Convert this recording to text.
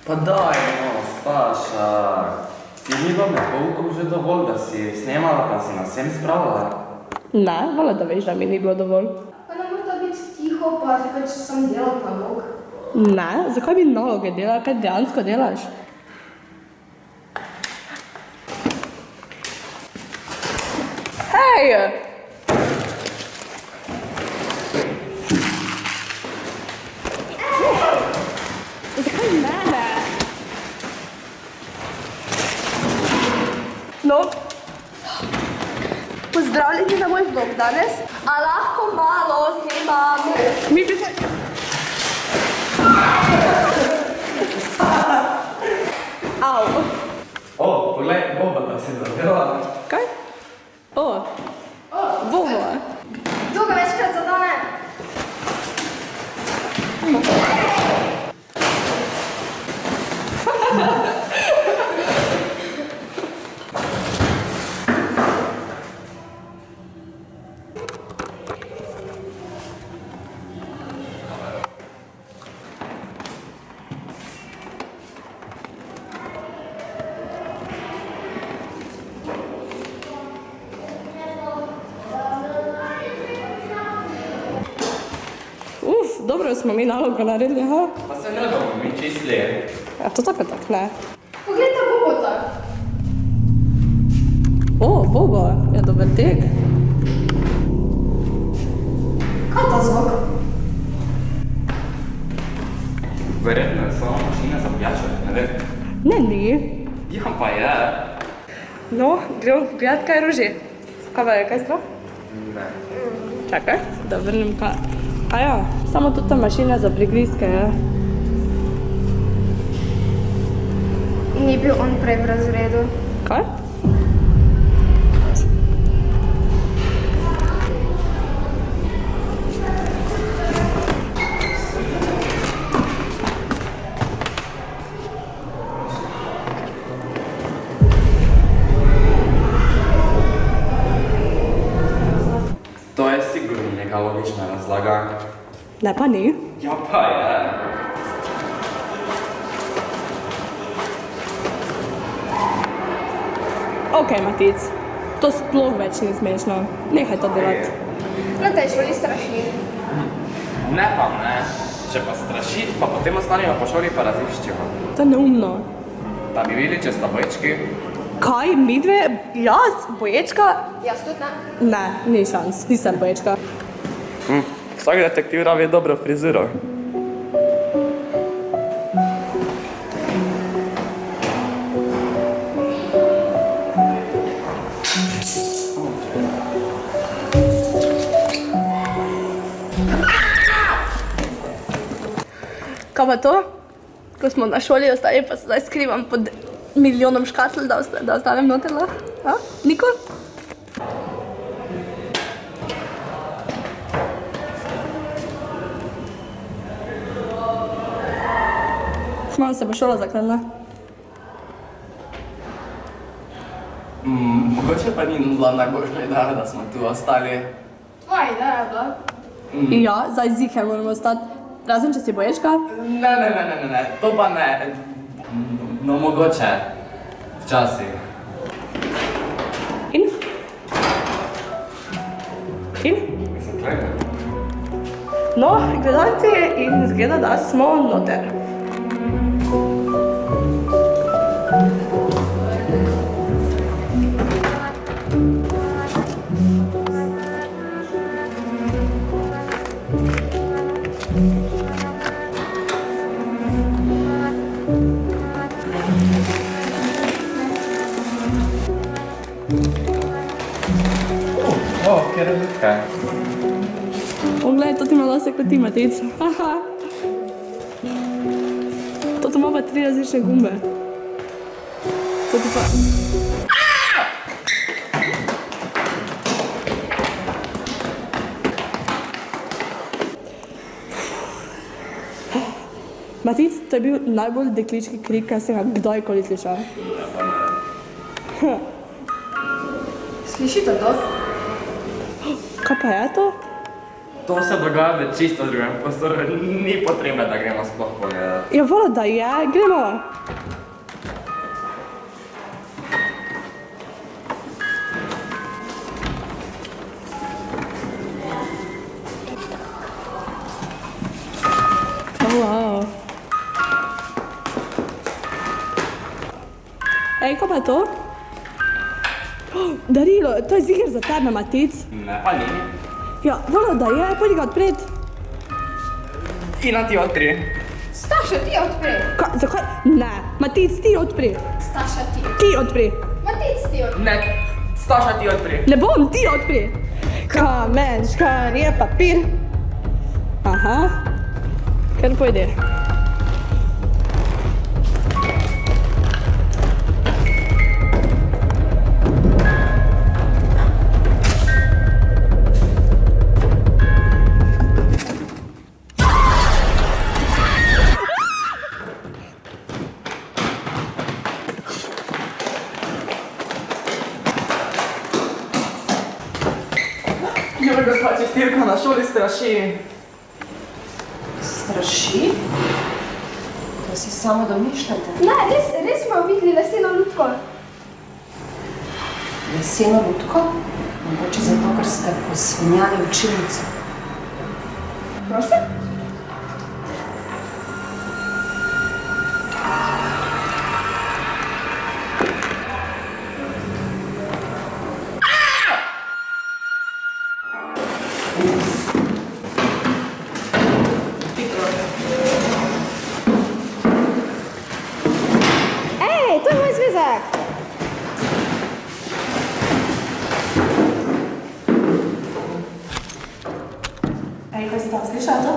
Pa daj, no, Staša. Ti ni bilo med poukom že dovolj, da si snemala, pa si nas vsem spravila? Ne, vala da veš, da mi ni bilo dovolj. Pa ne morda biti tiho, pa pač sem delal nalog. Ne, zakaj bi naloge delala, kaj dejansko delaš? Hej! Zakaj mene? No, pozdravljeni na moj vlog danes. A lahko malo snimam? Mi bi se... Au. O, poglej, Boba, da si zadela. Kaj? O, Bobo. Kdo ga večkrat zadane? Dobro smo mi nalogo naredili, ha? Pa se ne bomo mi čistili. Ja, to tako tak, ne. Poglejte Bobota. O, Bobo, je dober tek. Kaj ta zvok? Verjetno je samo mašina za pijačo, ne vem. Ne, ni. Ja, pa je. No, gremo pogledat, kaj je roži. Kaj pa je, kaj strah? Ne. Čakaj, da vrnem kaj. A ja, samo tudi ta mašina za prigrizke, ja. Ni bil on prej v razredu. Kaj? To je sigurno neka logična razlaga. Ne, pa ni. Ja, pa je. Okej, Matic, to sploh več ni smešno. Nehaj to delati. Na tej šoli straši. Ne pa ne. Če pa strašit, pa potem ostanemo po šoli pa raziščimo. To je neumno. Da bi videli, če sta bojčki. Kaj, mi dve? Jaz? Boječka? Jaz tudi ne. Ne, ni šans, nisem boječka. Vsak detektiv rabi dobro frizuro. Kaj pa to? Ko smo na šoli ostali, pa se zdaj skrivam pod milijonom škatl, da ostanem noter lahko? A? Niko? Malo se bo šola zaklenila. Mogoče pa ni bila najboljša ideja, da smo tu ostali. Tvoja ideja je bila. Ja, zdaj ziher moramo ostati. Razen, če si boječka? Ne, to pa ne. No, mogoče. Včasih. In? In? Mislim, klekaj. No, gledalci, in izgleda, da smo noter. O, kjer je lutka. Poglej, to ti ima lase kot ti, Matic. To ima pa 3 različne gumbe. To ti pa... Matic, to je bil najbolj deklički krik, kar sem ga kdajkoli slišal. Slišite to? Kaj pa je to? To se dogaja v čisto drugem prostoru, ni potrebe, da gremo sploh pogledat. Ja, vola da je, gremo. Wow. Ej, ko pa je to? Darilo, to je ziger za tebe, Matic. Ne, pa ni. Ja, vola da je, pojdi ga odpret. Tina ti odpri. Staša, ti odpri. Zakaj? Ne, Matic, ti odpri. Staša, ti. Ti odpri. Matic, ti odpri. Ne, Staša ti odpri. Ne bom, ti odpri. Kamen, škarje, papir. Aha. Kar pojdi. Joj, gospa čistilka na šoli straši. Straši? To si samo domišljate. Ne, res smo videli leseno lutko. Leseno lutko? Mogoče zato, ker ste posvinjali učilnico. Prosim? Ej, to je moj zvezek. Ej, kaj si tam slišala to?